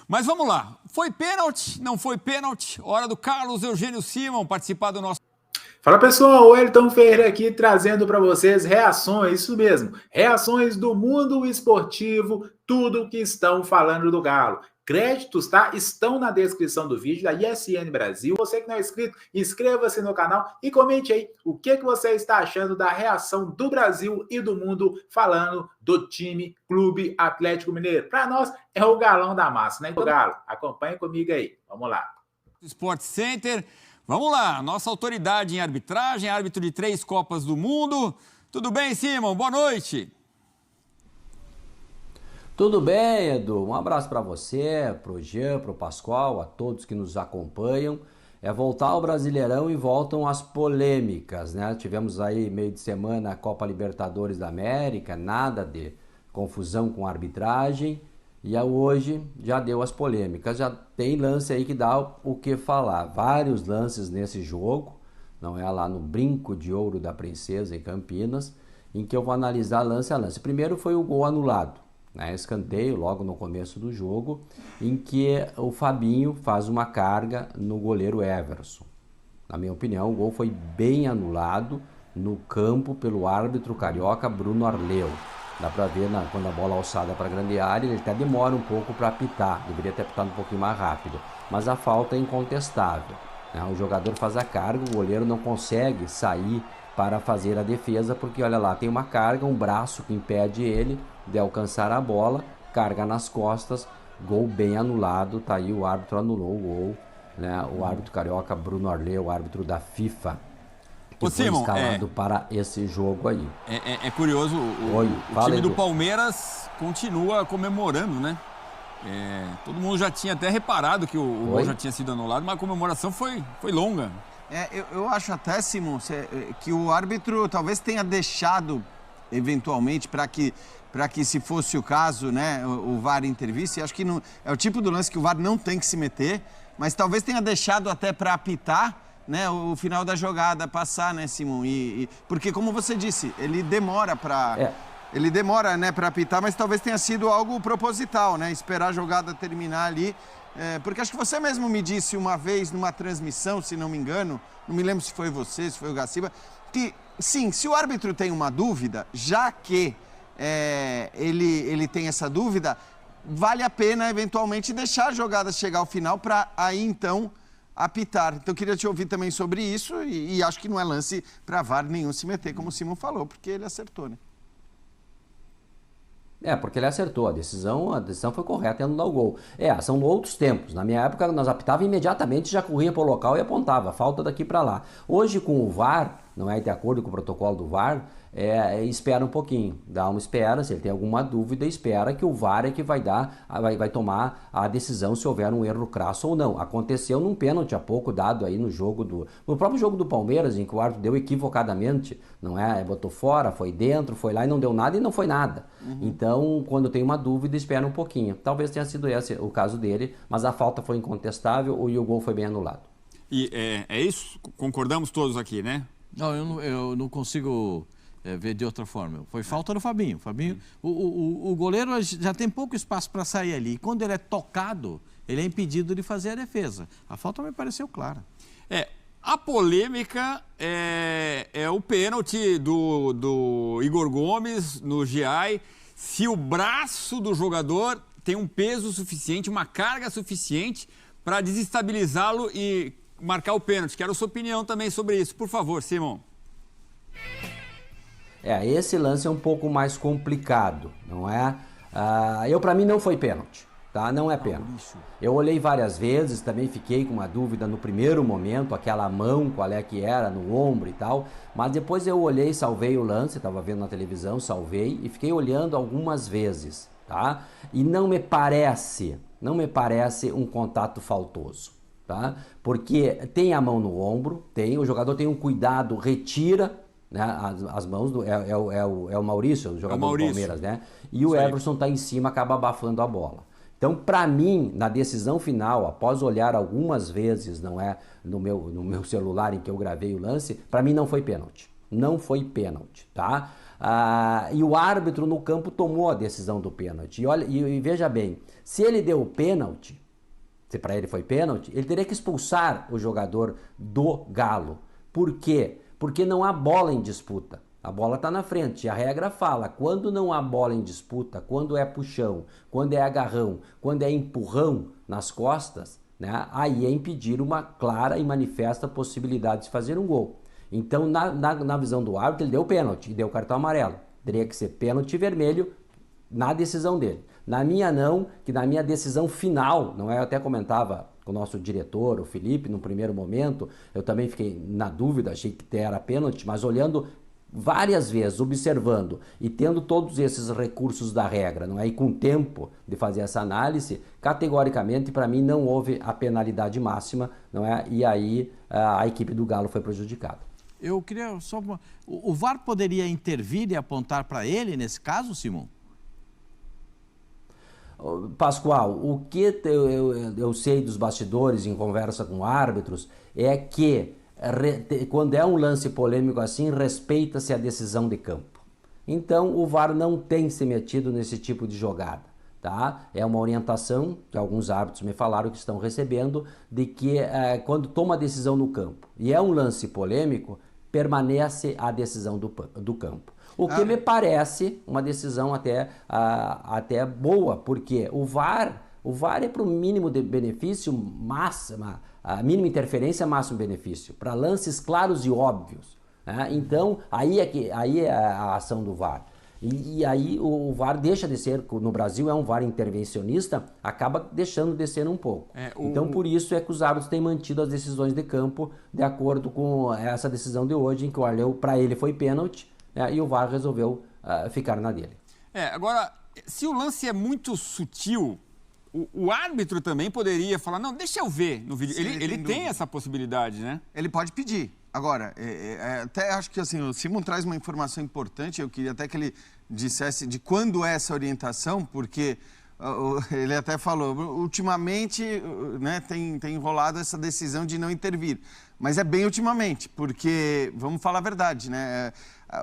Mas vamos lá, foi pênalti, não foi pênalti? Hora do Carlos Eugênio Simon participar do nosso... Fala pessoal, o Elton Ferreira aqui trazendo para vocês reações, isso mesmo, reações do mundo esportivo, tudo o que estão falando do Galo. Créditos, tá? Estão na descrição do vídeo da ESPN Brasil. Você que não é inscrito, inscreva-se no canal e comente aí o que você está achando da reação do Brasil e do mundo falando do time Clube Atlético Mineiro. Para nós é o galão da massa, né? O Galo, acompanhe comigo aí, vamos lá. Sport Center, vamos lá, nossa autoridade em arbitragem, árbitro de 3 Copas do Mundo. Tudo bem, Simon? Boa noite. Tudo bem, Edu? Um abraço para você, para o Jean, para o Pascoal, a todos que nos acompanham. É voltar ao Brasileirão e voltam as polêmicas, né? Tivemos aí meio de semana a Copa Libertadores da América, nada de confusão com a arbitragem. E hoje já deu as polêmicas, já tem lance aí que dá o que falar. Vários lances nesse jogo, não é lá no Brinco de Ouro da Princesa em Campinas, em que eu vou analisar lance a lance. Primeiro foi o gol anulado. Escanteio logo no começo do jogo, em que o Fabinho faz uma carga no goleiro Everson. Na minha opinião, o gol foi bem anulado no campo pelo árbitro carioca Bruno Arleu. Dá para ver quando a bola é alçada para a grande área, ele até demora um pouco para apitar, deveria ter apitado um pouquinho mais rápido, mas a falta é incontestável. O jogador faz a carga, o goleiro não consegue sair para fazer a defesa, porque olha lá, tem uma carga, um braço que impede ele de alcançar a bola, carga nas costas, gol bem anulado, tá aí, o árbitro anulou o gol, né? O árbitro carioca Bruno Arleu, o árbitro da FIFA, que foi escalado para esse jogo aí. É curioso, o time do Palmeiras continua comemorando, né? Todo mundo já tinha até reparado que o gol já tinha sido anulado, mas a comemoração foi longa. Eu acho até, Simon, que o árbitro talvez tenha deixado, eventualmente, para que se fosse o caso, né, o VAR intervisse. Acho que não, é o tipo do lance que o VAR não tem que se meter, mas talvez tenha deixado até para apitar, né, o final da jogada passar, né, Simon? Porque, como você disse, ele demora para... Ele demora, né, para apitar, mas talvez tenha sido algo proposital, né? Esperar a jogada terminar ali. Porque acho que você mesmo me disse uma vez numa transmissão, se não me engano, não me lembro se foi você, se foi o Gaciba, que, sim, se o árbitro tem uma dúvida, já que ele tem essa dúvida, vale a pena, eventualmente, deixar a jogada chegar ao final para aí, então, apitar. Então, eu queria te ouvir também sobre isso e acho que não é lance para VAR nenhum se meter, como o Simon falou, porque ele acertou, né? Porque ele acertou, a decisão foi correta em anular o gol. São outros tempos. Na minha época, nós apitávamos imediatamente, já corria para o local e apontava, falta daqui para lá. Hoje, com o VAR, não é de acordo com o protocolo do VAR, espera um pouquinho, dá uma espera, se ele tem alguma dúvida, espera que o VAR é que vai tomar a decisão se houver um erro crasso ou não. Aconteceu num pênalti há pouco dado aí no próprio jogo do Palmeiras, em que o árbitro deu equivocadamente, não é? Botou fora, foi dentro, foi lá e não deu nada e não foi nada. Então, quando tem uma dúvida, espera um pouquinho. Talvez tenha sido esse o caso dele, mas a falta foi incontestável e o gol foi bem anulado. E é isso? Concordamos todos aqui, né? Não, eu não consigo ver de outra forma. Foi falta do Fabinho. O goleiro já tem pouco espaço para sair ali. E quando ele é tocado, ele é impedido de fazer a defesa. A falta me pareceu clara. A polêmica é o pênalti do Igor Gomes no GI. Se o braço do jogador tem um peso suficiente, uma carga suficiente para desestabilizá-lo e marcar o pênalti. Quero a sua opinião também sobre isso. Por favor, Simon. Esse lance é um pouco mais complicado, não é? Para mim não foi pênalti, tá? Não é pênalti. Eu olhei várias vezes, também fiquei com uma dúvida no primeiro momento, aquela mão, qual é que era, no ombro e tal, mas depois eu olhei, salvei o lance, estava vendo na televisão, salvei e fiquei olhando algumas vezes, tá? E não me parece um contato faltoso, tá? Porque tem a mão no ombro, o jogador tem um cuidado, retira, né, as mãos é o Maurício, o jogador do Palmeiras, né? E o Everson está em cima, acaba abafando a bola. Então, para mim, na decisão final, após olhar algumas vezes, não é, no meu celular em que eu gravei o lance, para mim não foi pênalti. Não foi pênalti, tá? E o árbitro no campo tomou a decisão do pênalti. E veja bem, se ele deu o pênalti, se para ele foi pênalti, ele teria que expulsar o jogador do Galo. Por quê? Porque não há bola em disputa. A bola está na frente. E a regra fala, quando não há bola em disputa, quando é puxão, quando é agarrão, quando é empurrão nas costas, né, aí é impedir uma clara e manifesta possibilidade de fazer um gol. Então, na visão do árbitro, ele deu pênalti e deu cartão amarelo. Teria que ser pênalti vermelho na decisão dele. Na minha não, que na minha decisão final, não é? Eu até comentava com o nosso diretor, o Felipe, no primeiro momento, eu também fiquei na dúvida, achei que era pênalti, mas olhando várias vezes, observando e tendo todos esses recursos da regra, não é? E com tempo de fazer essa análise, categoricamente, para mim, não houve a penalidade máxima, não é? E aí a equipe do Galo foi prejudicada. Eu queria só... O VAR poderia intervir e apontar para ele nesse caso, Simon? Pascoal, o que eu sei dos bastidores em conversa com árbitros é que quando é um lance polêmico assim, respeita-se a decisão de campo. Então o VAR não tem se metido nesse tipo de jogada, tá? É uma orientação que alguns árbitros me falaram que estão recebendo, de que quando toma a decisão no campo e é um lance polêmico, permanece a decisão do campo. O que me parece uma decisão até boa, porque o VAR é para o mínimo de benefício, a mínima interferência, máximo benefício, para lances claros e óbvios, né? Então, aí é a ação do VAR. E aí o VAR deixa de ser, no Brasil é um VAR intervencionista, acaba deixando de ser um pouco. Então, por isso é que os árbitros têm mantido as decisões de campo de acordo com essa decisão de hoje, em que o Arleu, para ele, foi pênalti, e o VAR resolveu ficar na dele. Agora, se o lance é muito sutil, o árbitro também poderia falar, não, deixa eu ver no vídeo. Ele tem essa possibilidade, né? Ele pode pedir. Agora, até acho que assim, o Simon traz uma informação importante, eu queria até que ele dissesse de quando é essa orientação, porque ele até falou, ultimamente, né, tem rolado essa decisão de não intervir. Mas é bem ultimamente, porque, vamos falar a verdade, né?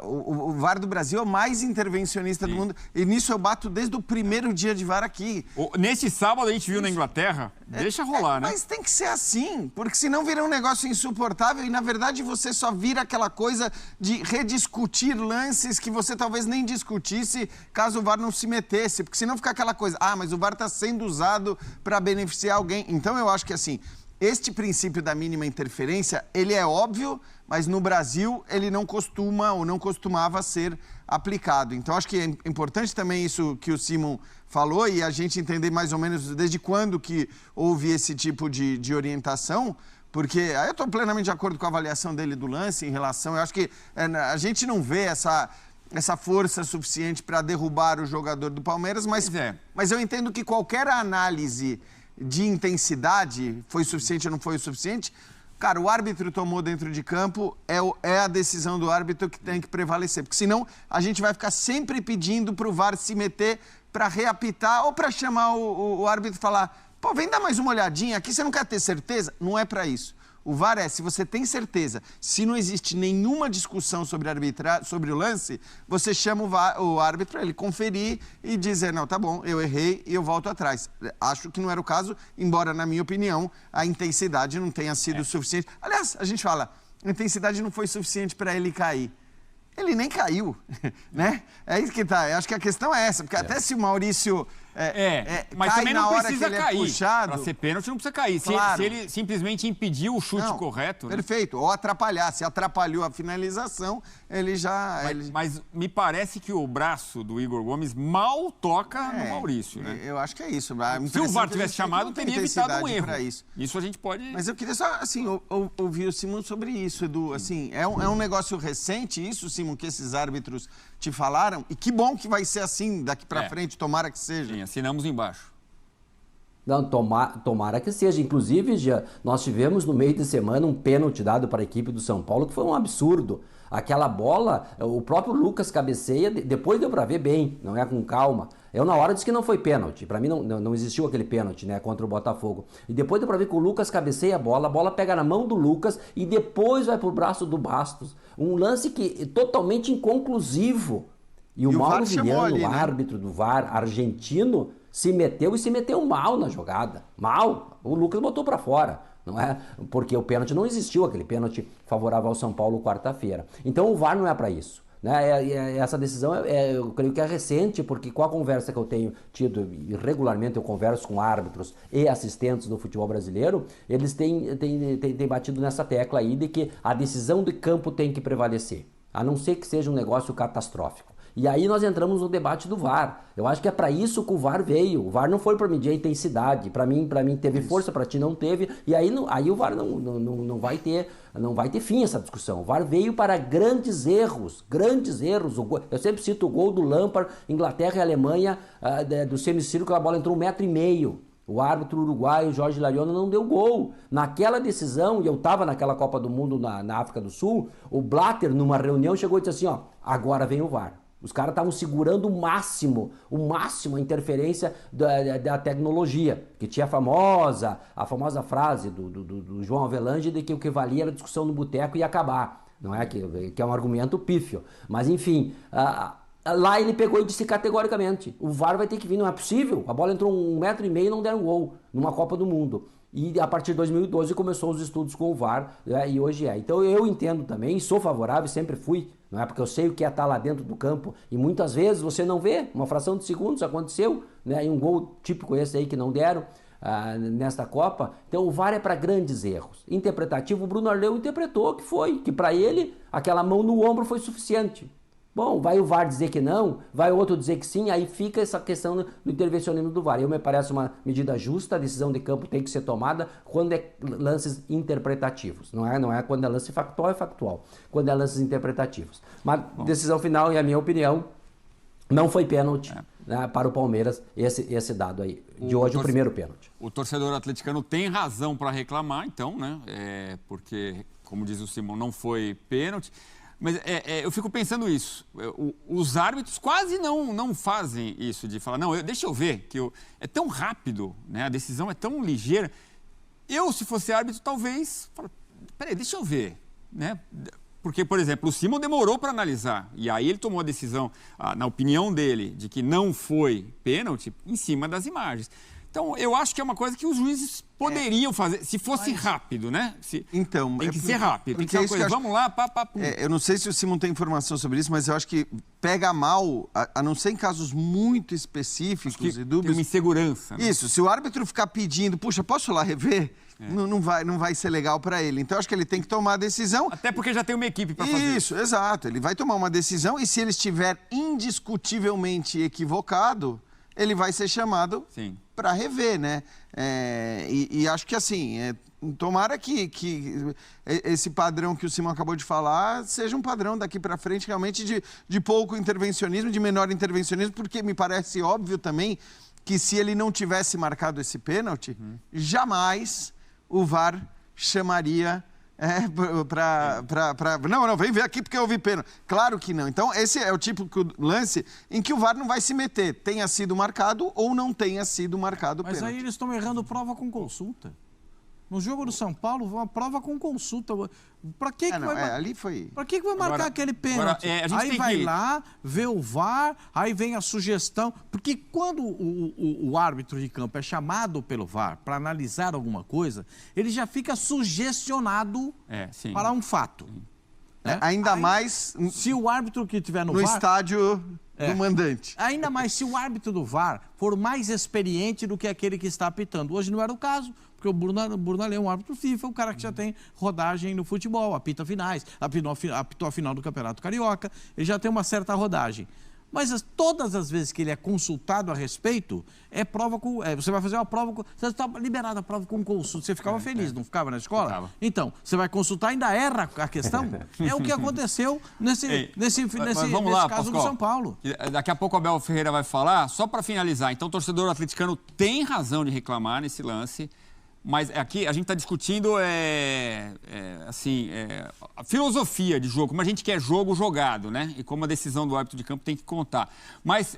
O VAR do Brasil é o mais intervencionista do mundo. E nisso eu bato desde o primeiro dia de VAR aqui. Nesse sábado a gente viu na Inglaterra. Deixa rolar, né? Mas tem que ser assim, porque senão vira um negócio insuportável e, na verdade, você só vira aquela coisa de rediscutir lances que você talvez nem discutisse caso o VAR não se metesse. Porque senão fica aquela coisa, mas o VAR está sendo usado para beneficiar alguém. Então eu acho que assim, este princípio da mínima interferência, ele é óbvio, mas no Brasil ele não costuma ou não costumava ser aplicado. Então acho que é importante também isso que o Simon falou e a gente entender mais ou menos desde quando que houve esse tipo de orientação, porque aí eu estou plenamente de acordo com a avaliação dele do lance em relação... Eu acho que a gente não vê essa força suficiente para derrubar o jogador do Palmeiras, mas eu entendo que qualquer análise de intensidade, foi suficiente ou não foi o suficiente, cara, o árbitro tomou dentro de campo, é a decisão do árbitro que tem que prevalecer, porque senão a gente vai ficar sempre pedindo para o VAR se meter para reapitar ou para chamar o árbitro e falar, pô, vem dar mais uma olhadinha aqui, você não quer ter certeza? Não é para isso. O VAR se você tem certeza, se não existe nenhuma discussão sobre sobre o lance, você chama o árbitro para ele conferir e dizer, não, tá bom, eu errei e eu volto atrás. Acho que não era o caso, embora, na minha opinião, a intensidade não tenha sido suficiente. Aliás, a gente fala, a intensidade não foi suficiente para ele cair. Ele nem caiu, né? É isso que tá. Eu acho que a questão é essa, porque até se o Maurício mas cai também na não hora precisa que ele cair. é puxado... Para ser pênalti não precisa cair. Claro. Se ele simplesmente impediu o chute correto... Né? Perfeito. Ou atrapalhar. Se atrapalhou a finalização, ele já... Mas me parece que o braço do Igor Gomes mal toca no Maurício, né? Eu acho que é isso. Se o VAR tivesse chamado, teria evitado um erro. Isso a gente pode... Mas eu queria só, assim, ouvir o Simon sobre isso, Edu. Assim, é um negócio recente isso, Simon, que esses árbitros te falaram? E que bom que vai ser assim daqui pra frente, tomara que seja. Sim, assinamos embaixo. Não, tomara que seja. Inclusive, nós tivemos no meio de semana um pênalti dado para a equipe do São Paulo, que foi um absurdo. Aquela bola, o próprio Lucas cabeceia, depois deu para ver bem, não é com calma. Eu na hora disse que não foi pênalti, para mim não existiu aquele pênalti, né, contra o Botafogo. E depois deu para ver que o Lucas cabeceia a bola pega na mão do Lucas e depois vai pro braço do Bastos. Um lance que totalmente inconclusivo, E o Mauro VAR chamou Vigliano, ali, o né? árbitro do VAR argentino, se meteu mal na jogada. Mal. O Lucas botou para fora. Não é? Porque o pênalti não existiu, aquele pênalti favorável ao São Paulo quarta-feira. Então o VAR não é para isso. Né? Essa decisão eu creio que é recente, porque com a conversa que eu tenho tido, e regularmente eu converso com árbitros e assistentes do futebol brasileiro, eles têm batido nessa tecla aí de que a decisão de campo tem que prevalecer, a não ser que seja um negócio catastrófico. E aí nós entramos no debate do VAR. Eu acho que é para isso que o VAR veio. O VAR não foi para medir a intensidade. Para mim teve força, para ti não teve. E aí o VAR não vai ter fim essa discussão. O VAR veio para grandes erros. Eu sempre cito o gol do Lampard, Inglaterra e Alemanha, do semicírculo, a bola entrou 1,5 m. O árbitro uruguaio, Jorge Lariano, não deu gol. Naquela decisão, e eu estava naquela Copa do Mundo na África do Sul, o Blatter, numa reunião, chegou e disse assim, agora vem o VAR. Os caras estavam segurando o máximo a interferência da tecnologia, que tinha a famosa frase do João Avelange de que o que valia era a discussão no boteco e ia acabar. Não é? Que é um argumento pífio. Mas, enfim, lá ele pegou e disse categoricamente, o VAR vai ter que vir, não é possível. A bola entrou 1,5 m e não deram gol numa Copa do Mundo. E a partir de 2012 começou os estudos com o VAR, né, e hoje é. Então eu entendo também, sou favorável, sempre fui, não é? Porque eu sei o que é estar lá dentro do campo e muitas vezes você não vê, uma fração de segundos aconteceu, né? E um gol típico esse aí que não deram nesta Copa. Então o VAR é para grandes erros. Interpretativo, o Bruno Arleu interpretou que para ele aquela mão no ombro foi suficiente. Bom, vai o VAR dizer que não, vai o outro dizer que sim, aí fica essa questão do intervencionismo do VAR. Me parece uma medida justa, a decisão de campo tem que ser tomada quando é lances interpretativos. Não é quando é lance factual, é factual. Quando é lances interpretativos. Mas decisão final, e a minha opinião, não foi pênalti, né, para o Palmeiras, esse dado aí. De hoje, o primeiro pênalti. O torcedor atleticano tem razão para reclamar, então, né? Porque, como diz o Simão, não foi pênalti. Mas eu fico pensando isso. Os árbitros quase não fazem isso, de falar, não, deixa eu ver, que é tão rápido, né? A decisão é tão ligeira. Eu, se fosse árbitro, talvez, peraí, deixa eu ver, né? Porque, por exemplo, o Simão demorou para analisar, e aí ele tomou a decisão, na opinião dele, de que não foi pênalti, em cima das imagens. Então, eu acho que é uma coisa que os juízes poderiam fazer, se fosse rápido, né? Então, tem que ser rápido, tem que ser uma coisa, vamos lá, pum. Eu não sei se o Simão tem informação sobre isso, mas eu acho que pega mal, a não ser em casos muito específicos e dúbios. Tem uma insegurança. Né? Isso, se o árbitro ficar pedindo, puxa, posso ir lá rever? Não vai ser legal para ele. Então, acho que ele tem que tomar a decisão. Até porque já tem uma equipe para fazer. Isso, exato. Ele vai tomar uma decisão e se ele estiver indiscutivelmente equivocado, ele vai ser chamado para rever, né? E acho que assim, tomara que esse padrão que o Simão acabou de falar seja um padrão daqui para frente realmente de pouco intervencionismo, de menor intervencionismo, porque me parece óbvio também que se ele não tivesse marcado esse pênalti, jamais o VAR chamaria não, vem ver aqui porque eu vi pênalti. Claro que não. Então, esse é o tipo de lance em que o VAR não vai se meter. Tenha sido marcado ou não tenha sido marcado pênalti. Mas aí eles estão errando prova com consulta. No jogo do São Paulo, uma prova com consulta. Para que ali foi... Para que vai marcar aquele pênalti? Aí vai lá, vê o VAR, aí vem a sugestão. Porque quando o árbitro de campo é chamado pelo VAR para analisar alguma coisa, ele já fica sugestionado para um fato. Né? Ainda mais se o árbitro que estiver no VAR... estádio do mandante. Ainda mais se o árbitro do VAR for mais experiente do que aquele que está apitando. Hoje não era o caso, porque o Bruno Alê é um árbitro FIFA, o cara que já tem rodagem no futebol, apita finais, apitou a final do Campeonato Carioca, ele já tem uma certa rodagem. Mas todas as vezes que ele é consultado a respeito, você vai fazer uma prova, você está liberado a prova com consulta. Você ficava feliz, não ficava na escola? Ficava. Então, você vai consultar, ainda erra a questão? É o que aconteceu nesse lá, caso Pascoal, do São Paulo. Daqui a pouco o Abel Ferreira vai falar, só para finalizar. Então, o torcedor atleticano tem razão de reclamar nesse lance. Mas aqui a gente está discutindo a filosofia de jogo, como a gente quer jogo jogado, né? E como a decisão do árbitro de campo tem que contar. Mas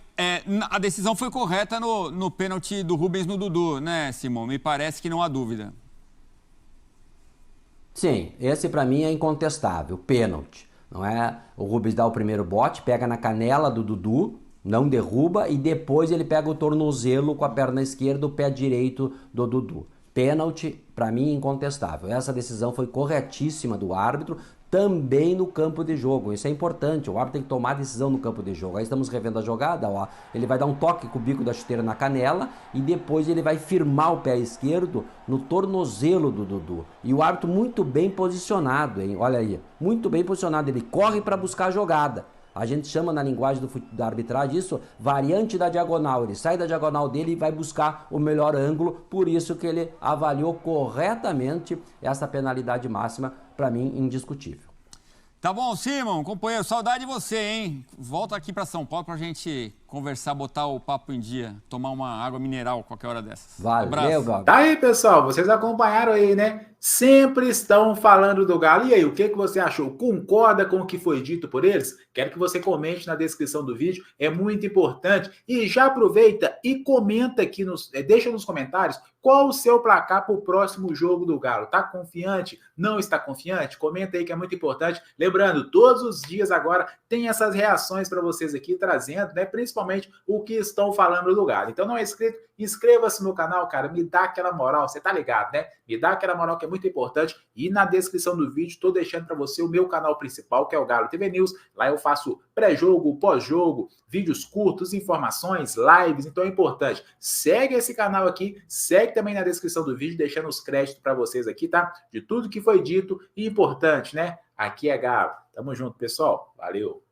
a decisão foi correta no pênalti do Rubens no Dudu, né, Simão? Me parece que não há dúvida. Sim, esse para mim é incontestável, pênalti. não é? O Rubens dá o primeiro bote, pega na canela do Dudu, não derruba, e depois ele pega o tornozelo com a perna esquerda, o pé direito do Dudu. Pênalti, para mim, incontestável. Essa decisão foi corretíssima do árbitro, também no campo de jogo. Isso é importante, o árbitro tem que tomar a decisão no campo de jogo. Aí estamos revendo a jogada, ó. Ele vai dar um toque com o bico da chuteira na canela e depois ele vai firmar o pé esquerdo no tornozelo do Dudu. E o árbitro muito bem posicionado, hein? Olha aí, muito bem posicionado. Ele corre para buscar a jogada. A gente chama na linguagem da arbitragem isso variante da diagonal. Ele sai da diagonal dele e vai buscar o melhor ângulo. Por isso que ele avaliou corretamente essa penalidade máxima, para mim, indiscutível. Tá bom, Simon, companheiro, saudade de você, hein? Volta aqui para São Paulo pra gente conversar, botar o papo em dia, tomar uma água mineral qualquer hora dessas. Valeu, Gabi. Tá aí, pessoal, vocês acompanharam aí, né? Sempre estão falando do Galo. E aí, o que você achou? Concorda com o que foi dito por eles? Quero que você comente na descrição do vídeo, é muito importante. E já aproveita e comenta aqui, deixa nos comentários qual o seu placar para o próximo jogo do Galo. Tá confiante? Não está confiante? Comenta aí que é muito importante. Lembrando, todos os dias agora tem essas reações para vocês aqui, trazendo, né, principalmente o que estão falando do Galo. Então não é inscrito? Inscreva-se no canal, cara, me dá aquela moral, você tá ligado, né? Me dá aquela moral que é muito importante. E na descrição do vídeo tô deixando para você o meu canal principal, que é o Galo TV News. Lá eu faço pré-jogo, pós-jogo, vídeos curtos, informações, lives, então é importante. Segue esse canal aqui, segue também na descrição do vídeo, deixando os créditos para vocês aqui, tá? De tudo que foi dito e importante, né? Aqui é Galo. Tamo junto, pessoal. Valeu!